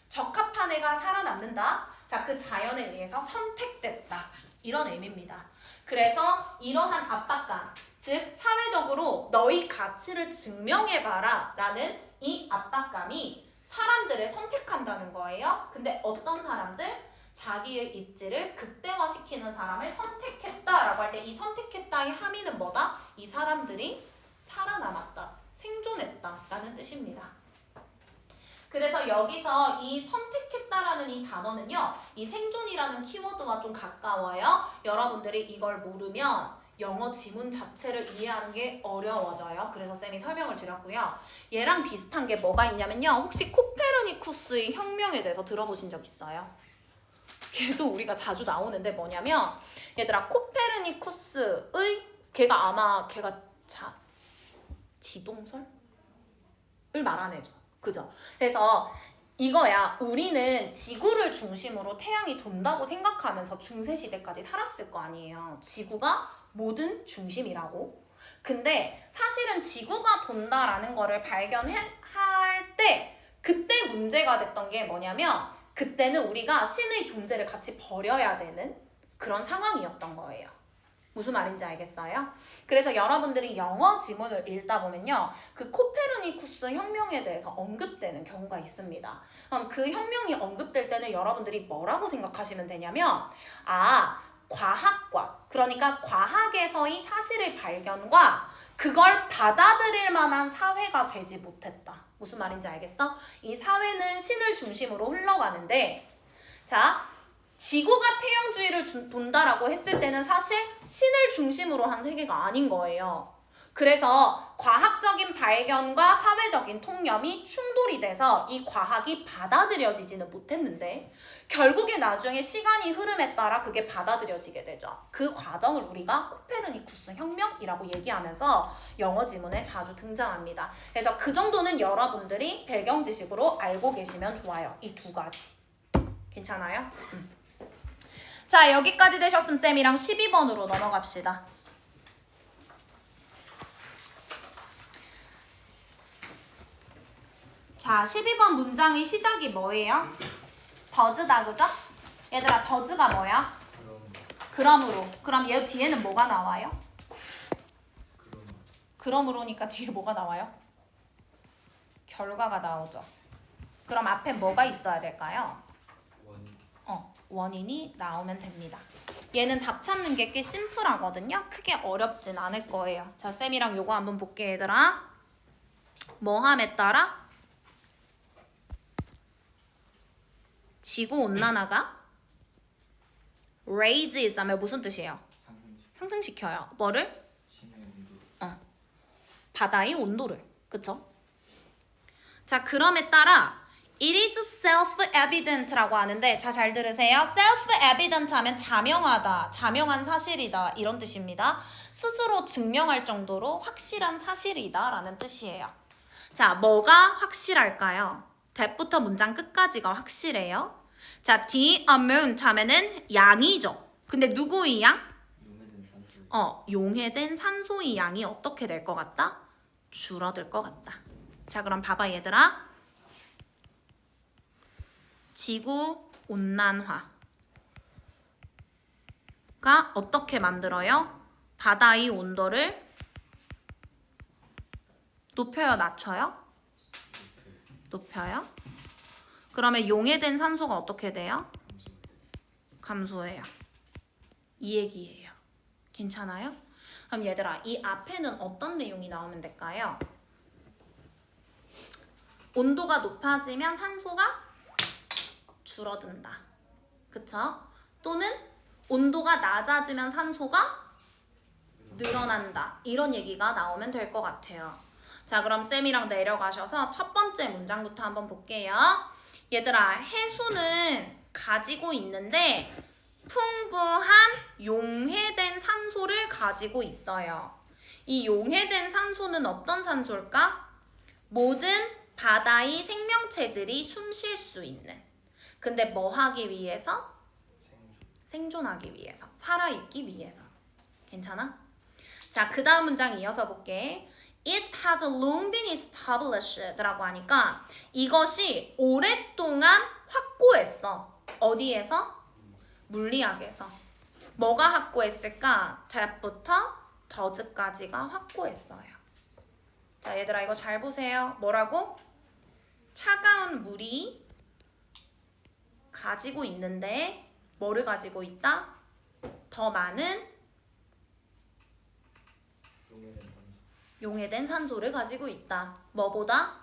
적합한 애가 살아남는다. 자, 그 자연에 의해서 선택됐다. 이런 의미입니다. 그래서 이러한 압박감, 즉 사회적으로 너희 가치를 증명해봐라 라는 이 압박감이 사람들을 선택한다는 거예요. 근데 어떤 사람들? 자기의 입지를 극대화시키는 사람을 선택했다라고 할 때 이 선택했다의 함의는 뭐다? 이 사람들이 살아남았다, 생존했다라는 뜻입니다. 그래서 여기서 이 선택했다라는 이 단어는요. 이 생존이라는 키워드와 좀 가까워요. 여러분들이 이걸 모르면 영어 지문 자체를 이해하는 게 어려워져요. 그래서 쌤이 설명을 드렸고요. 얘랑 비슷한 게 뭐가 있냐면요. 혹시 코페르니쿠스의 혁명에 대해서 들어보신 적 있어요? 걔도 우리가 자주 나오는데 뭐냐면 얘들아 코페르니쿠스의 걔가 지동설을 말하네죠. 그죠? 그래서 이거야. 우리는 지구를 중심으로 태양이 돈다고 생각하면서 중세시대까지 살았을 거 아니에요. 지구가 모든 중심이라고. 근데 사실은 지구가 돈다라는 거를 발견할 때 그때 문제가 됐던 게 뭐냐면 그때는 우리가 신의 존재를 같이 버려야 되는 그런 상황이었던 거예요. 무슨 말인지 알겠어요? 그래서 여러분들이 영어 지문을 읽다 보면요. 그 코페르니쿠스 혁명에 대해서 언급되는 경우가 있습니다. 그럼 그 혁명이 언급될 때는 여러분들이 뭐라고 생각하시면 되냐면 과학과 그러니까 과학에서의 사실의 발견과 그걸 받아들일 만한 사회가 되지 못했다. 무슨 말인지 알겠어? 이 사회는 신을 중심으로 흘러가는데 자 지구가 태양주의를 돈다라고 했을 때는 사실 신을 중심으로 한 세계가 아닌 거예요. 그래서 과학적인 발견과 사회적인 통념이 충돌이 돼서 이 과학이 받아들여지지는 못했는데 결국에 나중에 시간이 흐름에 따라 그게 받아들여지게 되죠. 그 과정을 우리가 코페르니쿠스 혁명이라고 얘기하면서 영어 지문에 자주 등장합니다. 그래서 그 정도는 여러분들이 배경 지식으로 알고 계시면 좋아요. 이 두 가지. 괜찮아요? 자, 여기까지 되셨으면 쌤이랑 12번으로 넘어갑시다. 자, 12번 문장의 시작이 뭐예요? 더즈다, 그죠? 얘들아, 더즈가 뭐야? 그러므로. 그럼 얘 뒤에는 뭐가 나와요? 그러므로니까 뒤에 뭐가 나와요? 결과가 나오죠. 그럼 앞에 뭐가 있어야 될까요? 원인이 나오면 됩니다. 얘는 답 찾는 게 꽤 심플하거든요. 크게 어렵진 않을 거예요. 자, 쌤이랑 요거 한번 볼게, 얘들아. 뭐함에 따라? 지구온난화가 raises 하면 무슨 뜻이에요? 상승시켜요. 뭐를? 바다의 온도를. 그쵸? 자, 그럼에 따라 it is self-evident라고 하는데 자, 잘 들으세요. self-evident 하면 자명하다, 자명한 사실이다 이런 뜻입니다. 스스로 증명할 정도로 확실한 사실이다 라는 뜻이에요. 자, 뭐가 확실할까요? 대부터 문장 끝까지가 확실해요. 자, the amount 하면은 양이죠. 근데 누구의 양? 용해된 산소의 양이 어떻게 될 것 같다? 줄어들 것 같다. 자, 그럼 봐봐 얘들아. 지구 온난화가 어떻게 만들어요? 바다의 온도를 높여요, 낮춰요? 높여요. 그러면 용해된 산소가 어떻게 돼요? 감소해요. 이 얘기예요. 괜찮아요? 그럼 얘들아, 이 앞에는 어떤 내용이 나오면 될까요? 온도가 높아지면 산소가 줄어든다. 그쵸? 또는 온도가 낮아지면 산소가 늘어난다. 이런 얘기가 나오면 될 것 같아요. 자, 그럼 쌤이랑 내려가셔서 첫 번째 문장부터 한번 볼게요. 얘들아, 해수는 가지고 있는데 풍부한 용해된 산소를 가지고 있어요. 이 용해된 산소는 어떤 산소일까? 모든 바다의 생명체들이 숨 쉴 수 있는. 근데 뭐 하기 위해서? 생존하기 위해서. 살아있기 위해서. 괜찮아? 자, 그 다음 문장 이어서 볼게. It has long been established 라고 하니까 이것이 오랫동안 확고했어. 어디에서? 물리학에서. 뭐가 확고했을까? 잡부터 더즈까지가 확고했어요. 자, 얘들아 이거 잘 보세요. 뭐라고? 차가운 물이 가지고 있는데 뭐를 가지고 있다? 더 많은 용해된 산소를 가지고 있다. 뭐보다?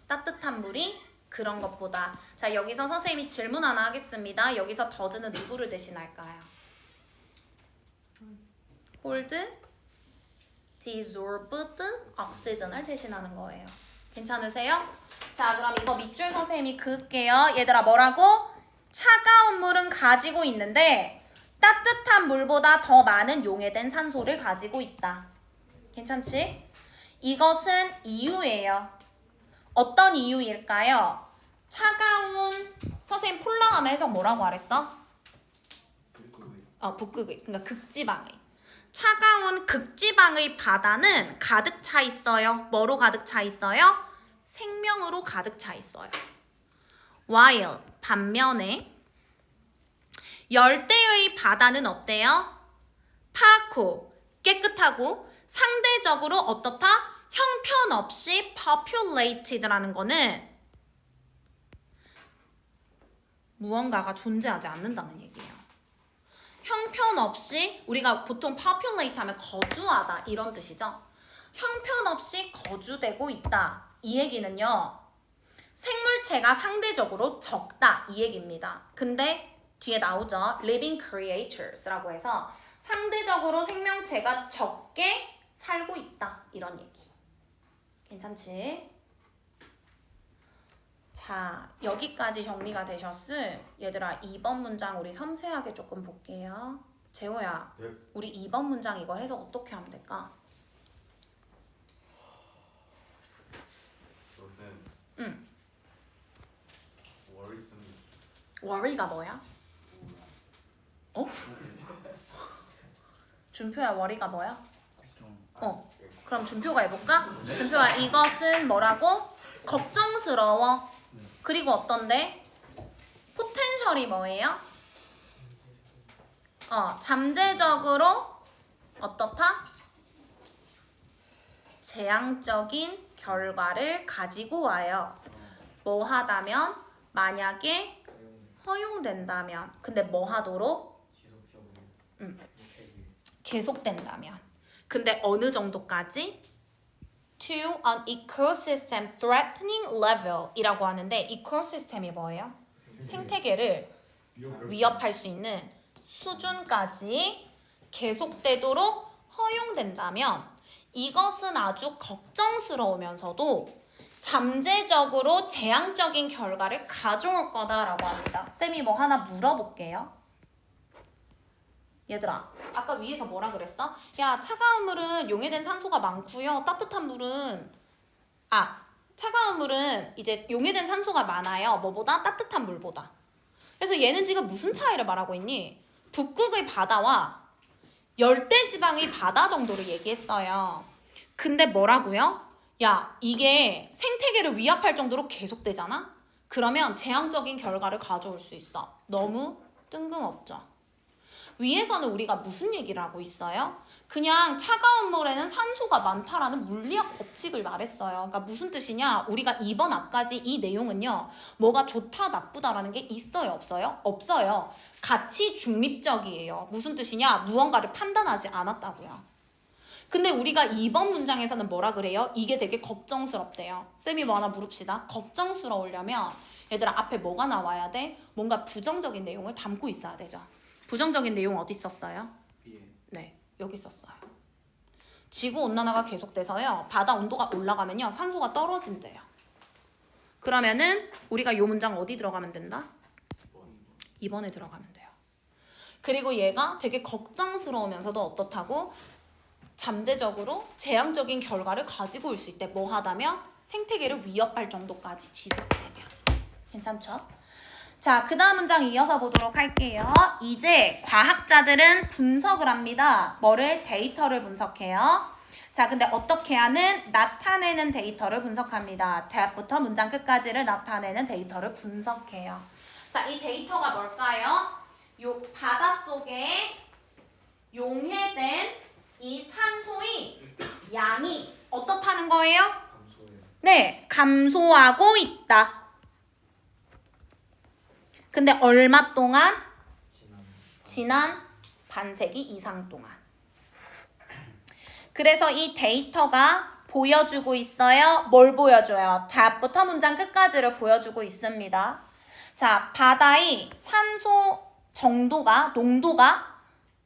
따뜻한 물이 그런 것보다. 자, 여기서 선생님이 질문 하나 하겠습니다. 여기서 더즈는 누구를 대신할까요? hold dissolved oxygen을 대신하는 거예요. 괜찮으세요? 자, 그럼 이거 밑줄 선생님이 그을게요. 얘들아 뭐라고? 차가운 물은 가지고 있는데 따뜻한 물보다 더 많은 용해된 산소를 가지고 있다. 괜찮지? 이것은 이유예요. 어떤 이유일까요? 차가운 선생님 폴라함의 해석 뭐라고 말했어? 북극의, 그러니까 극지방의. 차가운 극지방의 바다는 가득 차 있어요. 뭐로 가득 차 있어요? 생명으로 가득 차 있어요. while 반면에 열대의 바다는 어때요? 파랗고 깨끗하고 상대적으로 어떻다? 형편없이 populated라는 거는 무언가가 존재하지 않는다는 얘기예요. 형편없이 우리가 보통 populate 하면 거주하다 이런 뜻이죠. 형편없이 거주되고 있다. 이 얘기는요. 생물체가 상대적으로 적다 이 얘기입니다. 근데 뒤에 나오죠. living creatures라고 해서 상대적으로 생명체가 적게 살고 있다 이런 얘기. 괜찮지? 자, 여기까지 정리가 되셨을 얘들아 2번 문장 우리 섬세하게 조금 볼게요. 재호야, 네. 우리 2번 문장 이거 해석 어떻게 하면 될까? 쌤. 응. worrisome. worry가 뭐야? 어? 준표야, worry가 뭐야? 그럼 준표가 해볼까? 준표야, 이것은 뭐라고? 걱정스러워. 그리고 어떤데? 포텐셜이 뭐예요? 잠재적으로 어떻다? 재앙적인 결과를 가지고 와요. 뭐 하다면? 만약에 허용된다면. 근데 뭐 하도록? 지속적으로 계속된다면. 근데 어느 정도까지? To an ecosystem threatening level 이라고 하는데 이코시스템이 뭐예요? 생태계를 위협할 수 있는 수준까지 계속되도록 허용된다면 이것은 아주 걱정스러우면서도 잠재적으로 재앙적인 결과를 가져올 거다라고 합니다. 쌤이 뭐 하나 물어볼게요. 얘들아, 아까 위에서 뭐라 그랬어? 야, 차가운 물은 용해된 산소가 많고요. 따뜻한 물은 차가운 물은 이제 용해된 산소가 많아요. 뭐보다? 따뜻한 물보다. 그래서 얘는 지금 무슨 차이를 말하고 있니? 북극의 바다와 열대지방의 바다 정도를 얘기했어요. 근데 뭐라고요? 야, 이게 생태계를 위협할 정도로 계속되잖아? 그러면 재앙적인 결과를 가져올 수 있어. 너무 뜬금없죠? 위에서는 우리가 무슨 얘기를 하고 있어요? 그냥 차가운 물에는 산소가 많다라는 물리학 법칙을 말했어요. 그러니까 무슨 뜻이냐? 우리가 2번 앞까지 이 내용은요. 뭐가 좋다 나쁘다라는 게 있어요? 없어요? 없어요. 가치 중립적이에요. 무슨 뜻이냐? 무언가를 판단하지 않았다고요. 근데 우리가 2번 문장에서는 뭐라 그래요? 이게 되게 걱정스럽대요. 쌤이 뭐 하나 물읍시다. 걱정스러우려면 얘들아 앞에 뭐가 나와야 돼? 뭔가 부정적인 내용을 담고 있어야 되죠. 부정적인 내용 어디 있었어요? 네, 여기 있었어요. 지구온난화가 계속돼서요. 바다 온도가 올라가면요. 산소가 떨어진대요. 그러면은 우리가 이 문장 어디 들어가면 된다? 2번에 들어가면 돼요. 그리고 얘가 되게 걱정스러우면서도 어떻다고? 잠재적으로 재앙적인 결과를 가지고 올 수 있대. 뭐 하다면? 생태계를 위협할 정도까지 지속되면. 괜찮죠? 자, 그 다음 문장 이어서 보도록 할게요. 이제 과학자들은 분석을 합니다. 뭐를? 데이터를 분석해요. 자, 근데 어떻게 하는? 나타내는 데이터를 분석합니다. 대부터 문장 끝까지를 나타내는 데이터를 분석해요. 자, 이 데이터가 뭘까요? 요 바닷속에 용해된 이 산소의 양이 어떻다는 거예요? 감소해요. 네, 감소하고 있다. 근데 얼마 동안? 지난 반세기 이상 동안. 그래서 이 데이터가 보여주고 있어요. 뭘 보여줘요? 탑부터 문장 끝까지를 보여주고 있습니다. 자, 바다의 산소 정도가, 농도가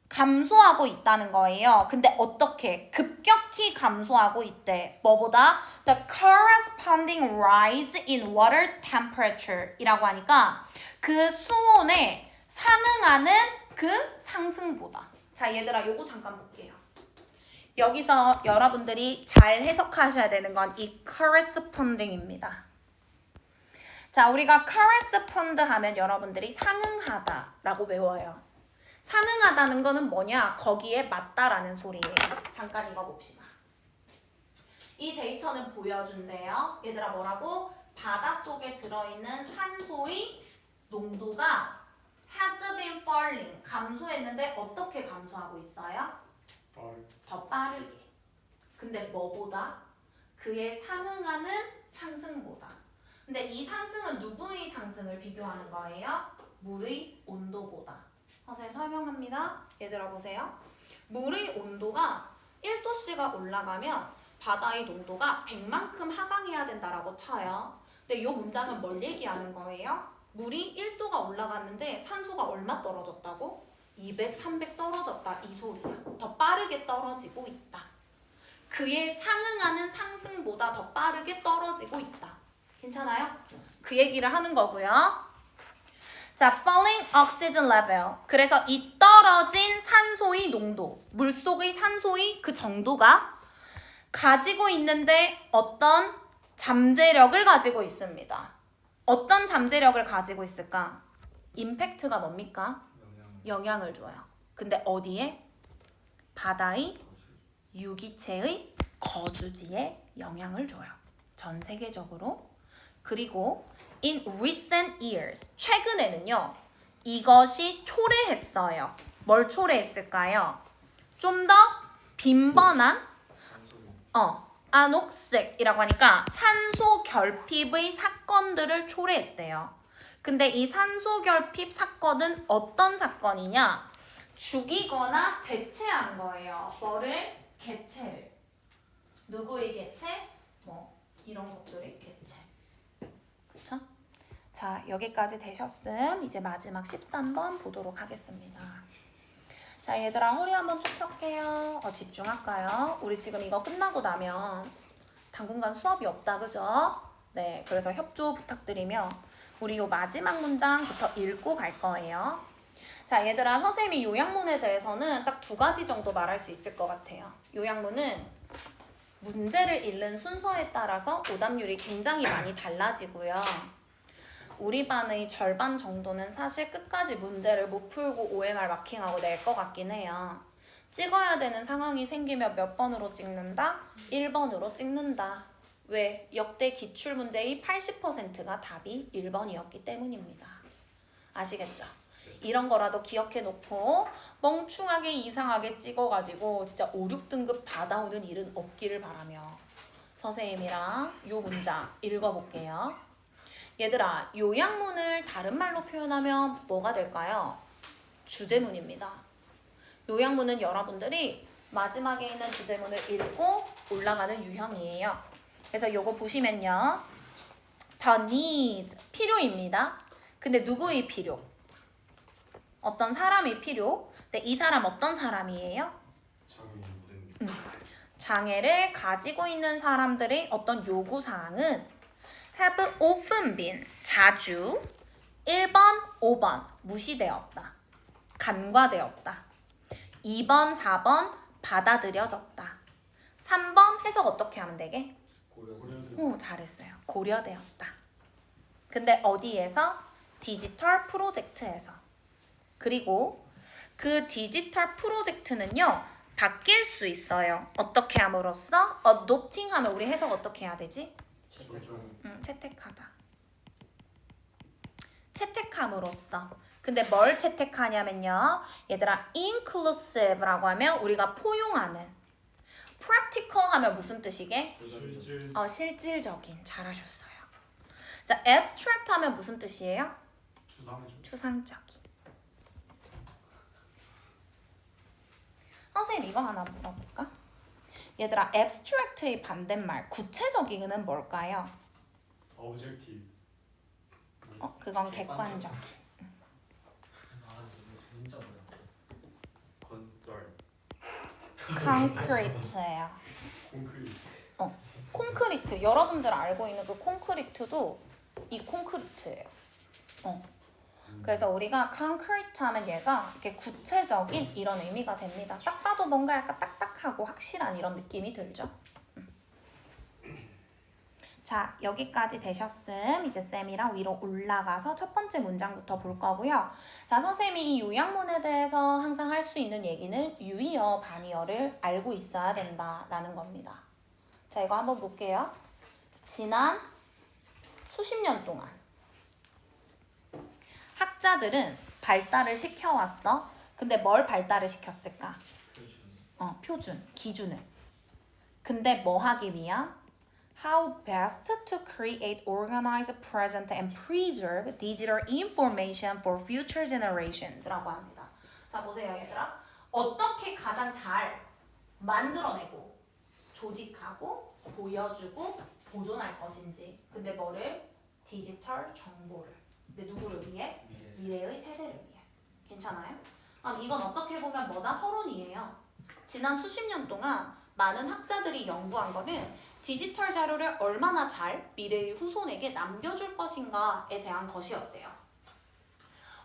감소하고 있다는 거예요. 근데 어떻게? 급격히 감소하고 있대. 뭐보다? The corresponding rise in water temperature 이라고 하니까 그 수온에 상응하는 그 상승보다. 자, 얘들아 요거 잠깐 볼게요. 여기서 여러분들이 잘 해석하셔야 되는 건 이 corresponding입니다. 자, 우리가 correspond 하면 여러분들이 상응하다라고 외워요. 상응하다는 거는 뭐냐? 거기에 맞다라는 소리예요. 잠깐 이거 봅시다. 이 데이터는 보여준대요. 얘들아 뭐라고? 바닷속에 들어있는 산소의 농도가 has been falling. 감소했는데 어떻게 감소하고 있어요? 더 빠르게. 근데 뭐보다? 그에 상응하는 상승보다. 근데 이 상승은 누구의 상승을 비교하는 거예요? 물의 온도보다. 선생님 설명합니다. 얘들아 보세요. 물의 온도가 1도씨가 올라가면 바다의 농도가 100만큼 하강해야 된다라고 쳐요. 근데 이 문장은 뭘 얘기하는 거예요? 물이 1도가 올라갔는데 산소가 얼마 떨어졌다고? 200, 300 떨어졌다 이 소리야. 더 빠르게 떨어지고 있다. 그에 상응하는 상승보다 더 빠르게 떨어지고 있다. 괜찮아요? 그 얘기를 하는 거고요. 자, falling oxygen level. 그래서 이 떨어진 산소의 농도, 물속의 산소의 그 정도가 가지고 있는데 어떤 잠재력을 가지고 있습니다. 어떤 잠재력을 가지고 있을까? 임팩트가 뭡니까? 영향을 줘요. 근데 어디에? 바다의 유기체의 거주지에 영향을 줘요. 전 세계적으로. 그리고 in recent years, 최근에는요. 이것이 초래했어요. 뭘 초래했을까요? 좀 더 빈번한 안옥색이라고 하니까 산소 결핍의 사건들을 초래했대요. 근데 이 산소 결핍 사건은 어떤 사건이냐? 죽이거나 대체한 거예요. 뭐를? 개체를. 누구의 개체? 뭐 이런 것들의 개체. 그쵸? 자, 여기까지 되셨음. 이제 마지막 13번 보도록 하겠습니다. 자, 얘들아 허리 한번 쭉 펴게요. 집중할까요? 우리 지금 이거 끝나고 나면 당분간 수업이 없다, 그죠? 네, 그래서 협조 부탁드리며 우리 요 마지막 문장부터 읽고 갈 거예요. 자, 얘들아 선생님이 요약문에 대해서는 딱 2가지 정도 말할 수 있을 것 같아요. 요약문은 문제를 읽는 순서에 따라서 오답률이 굉장히 많이 달라지고요. 우리 반의 절반 정도는 사실 끝까지 문제를 못 풀고 OMR 마킹하고 낼 것 같긴 해요. 찍어야 되는 상황이 생기면 몇 번으로 찍는다? 1번으로 찍는다. 왜? 역대 기출문제의 80%가 답이 1번이었기 때문입니다. 아시겠죠? 이런 거라도 기억해 놓고 멍충하게 이상하게 찍어가지고 진짜 5, 6등급 받아오는 일은 없기를 바라며 선생님이랑 요 문장 읽어볼게요. 얘들아, 요약문을 다른 말로 표현하면 뭐가 될까요? 주제문입니다. 요약문은 여러분들이 마지막에 있는 주제문을 읽고 올라가는 유형이에요. 그래서 요거 보시면요. The needs, 필요입니다. 근데 누구의 필요? 어떤 사람의 필요. 근데 이 사람 어떤 사람이에요? 장애를 가지고 있는 사람들의 어떤 요구사항은 have often been, 자주 1번, 5번 무시되었다. 간과되었다. 2번, 4번 받아들여졌다. 3번 해석 어떻게 하면 되게? 오, 잘했어요. 고려되었다. 근데 어디에서? 디지털 프로젝트에서. 그리고 그 디지털 프로젝트는요. 바뀔 수 있어요. 어떻게 함으로써? adopting 하면 우리 해석 어떻게 해야 되지? 채택하다. 채택함으로써. 근데 뭘 채택하냐면요. 얘들아 inclusive라고 하면 우리가 포용하는. practical 하면 무슨 뜻이게? 실질적인. 잘하셨어요. 자, abstract 하면 무슨 뜻이에요? 추상적인. 선생님 이거 하나 물어볼까? 얘들아 abstract의 반대말 구체적인은 뭘까요? objective. 그건 객관적. 진짜 뭐야? concrete예요. 콘크리트. 여러분들 알고 있는 그 콘크리트도 이 콘크리트예요. 그래서 우리가 concrete 하면 얘가 이렇게 구체적인 이런 의미가 됩니다. 딱 봐도 뭔가 약간 딱딱하고 확실한 이런 느낌이 들죠. 자, 여기까지 되셨음. 이제 쌤이랑 위로 올라가서 첫 번째 문장부터 볼 거고요. 자, 선생님이 이 요약문에 대해서 항상 할 수 있는 얘기는 유의어, 반의어를 알고 있어야 된다라는 겁니다. 자, 이거 한번 볼게요. 지난 수십 년 동안 학자들은 발달을 시켜왔어. 근데 뭘 발달을 시켰을까? 표준, 기준을. 근데 뭐 하기 위한? How best to create, organize, present, and preserve digital information for future generations 라고 합니다. 자, 보세요, 얘들아. 어떻게 가장 잘 만들어내고 조직하고 보여주고 보존할 것인지. 근데 뭐를? 디지털 정보를. 근데 누구를 위해? 미래의 세대를 위해. 괜찮아요? 그럼 이건 어떻게 보면 뭐다? 서론이에요. 지난 수십 년 동안 많은 학자들이 연구한 거는 디지털 자료를 얼마나 잘 미래의 후손에게 남겨줄 것인가에 대한 것이었대요.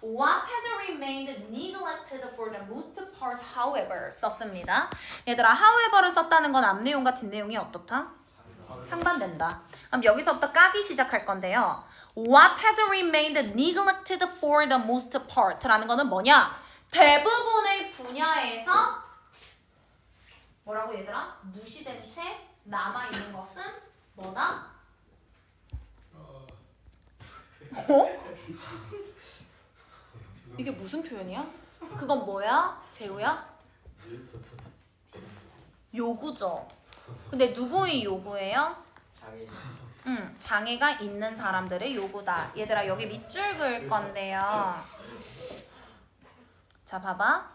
What has remained neglected for the most part, however 썼습니다. 얘들아, however를 썼다는 건 앞내용과 뒷내용이 어떻다? 상반된다. 그럼 여기서부터 까기 시작할 건데요. What has remained neglected for the most part 라는 거는 뭐냐? 대부분의 분야에서 뭐라고 얘들아? 무시된 채 남아있는 것은 뭐다? 이게 무슨 표현이야? 그건 뭐야? 재우야? 요구죠. 근데 누구의 요구예요? 장애가 있는 사람들의 요구다. 얘들아, 여기 밑줄 그을 건데요. 자, 봐봐.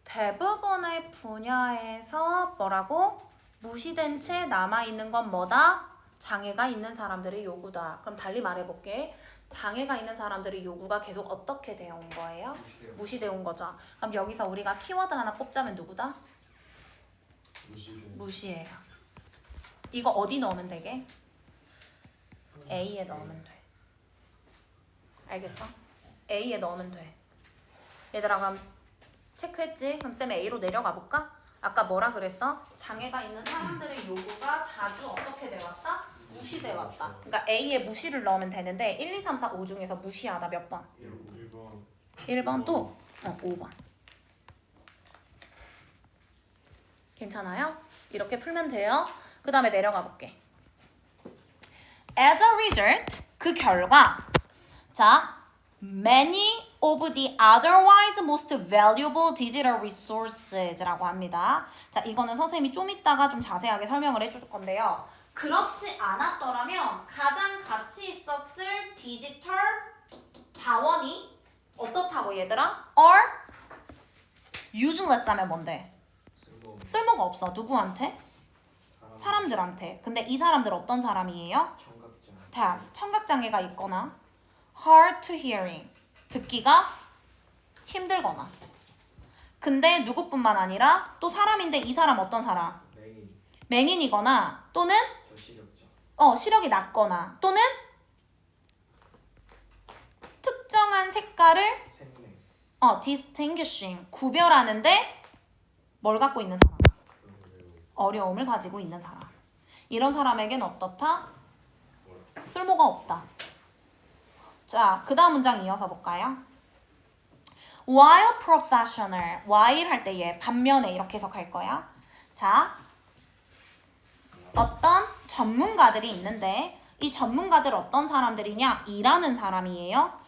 대부분의 분야에서 뭐라고? 무시된 채 남아있는 건 뭐다? 장애가 있는 사람들의 요구다. 그럼 달리 말해볼게. 장애가 있는 사람들의 요구가 계속 어떻게 되어 온 거예요? 무시되어 온 거죠. 그럼 여기서 우리가 키워드 하나 꼽자면 누구다? 무시예요. 이거 어디 넣으면 되게? A에 넣으면 돼. 알겠어? A에 넣으면 돼. 얘들아, 그럼 체크했지? 그럼 쌤 A로 내려가 볼까? 아까 뭐라 그랬어? 장애가 있는 사람들의 요구가 자주 어떻게 되었다? 무시돼 왔다. 그러니까 A에 무시를 넣으면 되는데 1, 2, 3, 4, 5 중에서 무시하다 몇 번? 1번. 1번 또 5번. 괜찮아요? 이렇게 풀면 돼요. 그 다음에 내려가 볼게. As a result, 그 결과. 자, many of the otherwise most valuable digital resources라고 합니다. 자, 이거는 선생님이 좀 이따가 좀 자세하게 설명을 해줄 건데요. 그렇지 않았더라면 가장 가치 있었을 디지털 자원이 어떻다고 얘들아? or useless 하면 뭔데? 쓸모가 없어. 누구한테? 사람들한테. 근데 이 사람들 어떤 사람이에요? 청각장애가 있거나 hard to hearing, 듣기가 힘들거나. 근데 누구뿐만 아니라 또 사람인데 이 사람 어떤 사람? 맹인이거나 또는 시력이 낮거나 또는 특정한 색깔을 distinguishing, 구별하는데 뭘 갖고 있는 사람? 어려움을 가지고 있는 사람. 이런 사람에겐 어떻다? 쓸모가 없다. 자, 그 다음 문장 이어서 볼까요? While professional, while 할 때 얘 반면에 이렇게 해석할 거야. 자, 어떤 전문가들이 있는데 이 전문가들 어떤 사람들이냐? 일하는 사람이에요.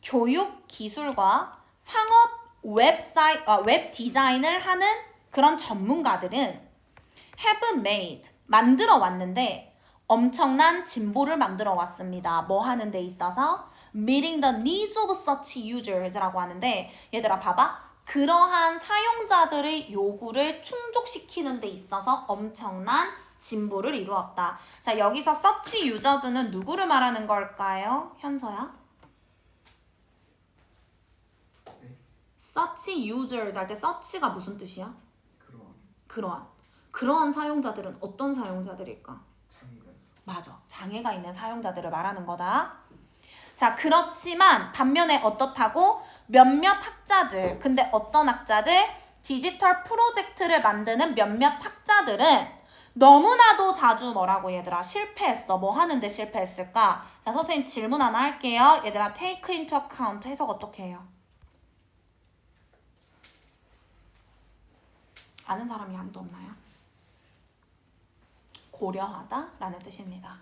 교육 기술과 상업 웹 디자인을 하는 그런 전문가들은 have made, 만들어 왔는데 엄청난 진보를 만들어 왔습니다. 뭐 하는 데 있어서? Meeting the needs of such users라고 하는데 얘들아 봐봐. 그러한 사용자들의 요구를 충족시키는 데 있어서 엄청난 진보를 이루었다. 자, 여기서 such users는 누구를 말하는 걸까요? 현서야? such users 할 때 such가 무슨 뜻이야? 그러한 사용자들은 어떤 사용자들일까? 맞아. 장애가 있는 사용자들을 말하는 거다. 자, 그렇지만 반면에 어떻다고? 몇몇 학자들, 근데 어떤 학자들? 디지털 프로젝트를 만드는 몇몇 학자들은 너무나도 자주 뭐라고 얘들아? 실패했어. 뭐 하는데 실패했을까? 자, 선생님 질문 하나 할게요. 얘들아, take into account 해석 어떻게 해요? 아는 사람이 아무도 없나요? 고려하다라는 뜻입니다.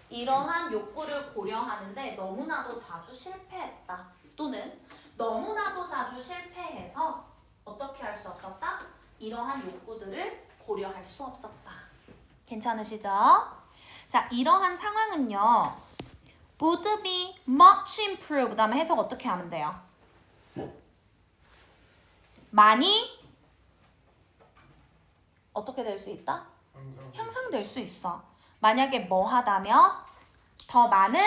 이러한 욕구를 고려하는데 너무나도 자주 실패했다. 또는 너무나도 자주 실패해서 어떻게 할 수 없었다? 이러한 욕구들을 고려할 수 없었다. 괜찮으시죠? 자, 이러한 상황은요. would be much improved. 다음에 해석 어떻게 하면 돼요? 많이 어떻게 될 수 있다? 향상될 수 있어. 만약에 뭐 하다면 더 많은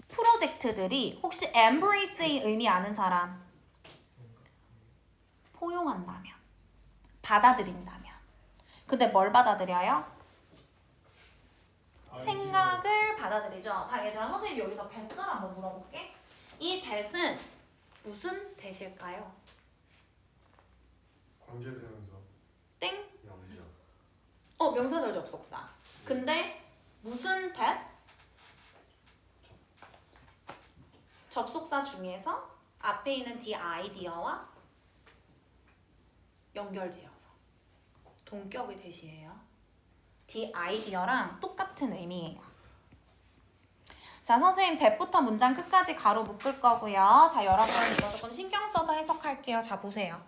프로젝트들이 혹시 embrace의 의미 아는 사람? 포용한다면, 받아들인다면. 근데 뭘 받아들여요? 생각을 받아들이죠. 자, 얘들아, 선생님 여기서 배점 한번 물어볼게. 이 that은 무슨 that일까요? 관계되면서 땡? 명령. 명사절 접속사. 근데 무슨 that? 접속사 중에서 앞에 있는 the idea와 연결지어서 동격의 that이에요. the idea랑 똑같은 의미예요. 자, 선생님 that부터 문장 끝까지 가로 묶을 거고요. 자, 여러분 이거 조금 신경 써서 해석할게요. 자, 보세요.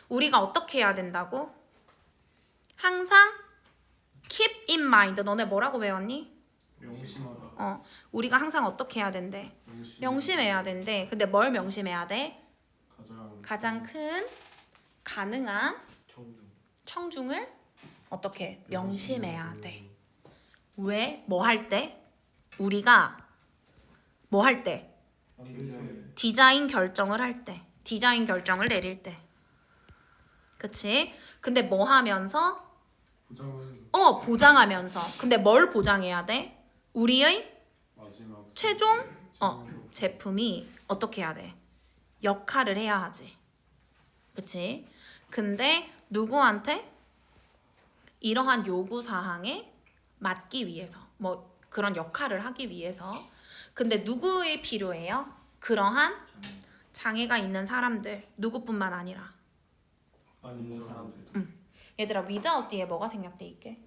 우리가 어떻게 해야 된다고? 항상 keep in mind. 너네 뭐라고 배웠니? 명심하다. 우리가 항상 어떻게 해야 된대? 명심해야 된대. 근데 뭘 명심해야 돼? 가장 큰 가능한 청중을 어떻게 명심해야 돼. 왜? 뭐 할 때? 우리가 뭐 할 때? 디자인 결정을 할 때. 디자인 결정을 내릴 때. 그치? 근데 뭐 하면서? 보장하면서. 근데 뭘 보장해야 돼? 우리의 최종 제품이 어떻게 해야 돼? 역할을 해야 하지. 그치? 근데 누구한테? 이러한 요구사항에 맞기 위해서. 뭐 그런 역할을 하기 위해서. 근데 누구의 필요해요? 그러한 장애가 있는 사람들. 누구뿐만 아니라. 얘들아, without 뒤에 뭐가 생략돼 있게?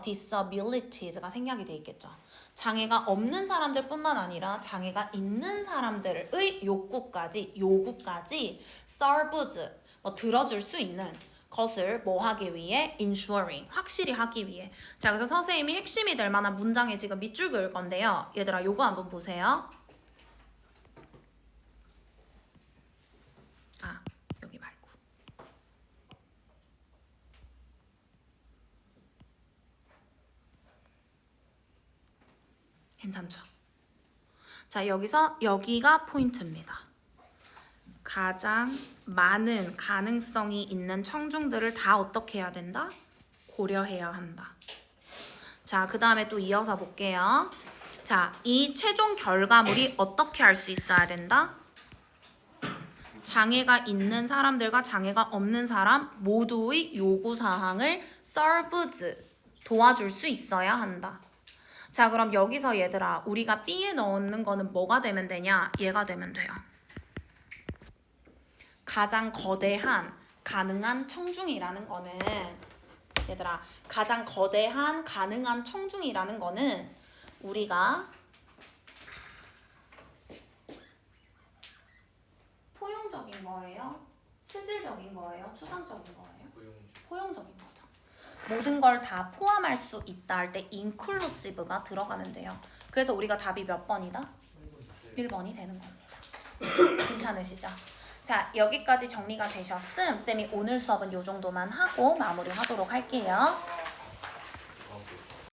disabilities가 생략이 돼 있겠죠. 장애가 없는 사람들뿐만 아니라 장애가 있는 사람들의 요구까지 serves 뭐 들어줄 수 있는 것을 뭐 하기 위해? ensuring 확실히 하기 위해. 자, 그래서 선생님이 핵심이 될 만한 문장에 지금 밑줄 그을 건데요. 얘들아, 요거 한번 보세요. 여기 말고. 괜찮죠? 자, 여기가 포인트입니다. 가장 많은 가능성이 있는 청중들을 다 어떻게 해야 된다? 고려해야 한다. 자, 그 다음에 또 이어서 볼게요. 자, 이 최종 결과물이 어떻게 할 수 있어야 된다? 장애가 있는 사람들과 장애가 없는 사람 모두의 요구사항을 serves 도와줄 수 있어야 한다. 자, 그럼 여기서 얘들아, 우리가 B에 넣는 거는 뭐가 되면 되냐? 얘가 되면 돼요. 가장 거대한 가능한 청중이라는 거는 얘들아, 가장 거대한 가능한 청중이라는 거는 우리가 포용적인 거예요? 실질적인 거예요? 추상적인 거예요? 포용적인 거죠. 모든 걸 다 포함할 수 있다 할 때 inclusive가 들어가면 돼요. 그래서 우리가 답이 몇 번이다? 1번이 되는 겁니다. 괜찮으시죠? 자, 여기까지 정리가 되셨음. 쌤이 오늘 수업은 이 정도만 하고 마무리하도록 할게요.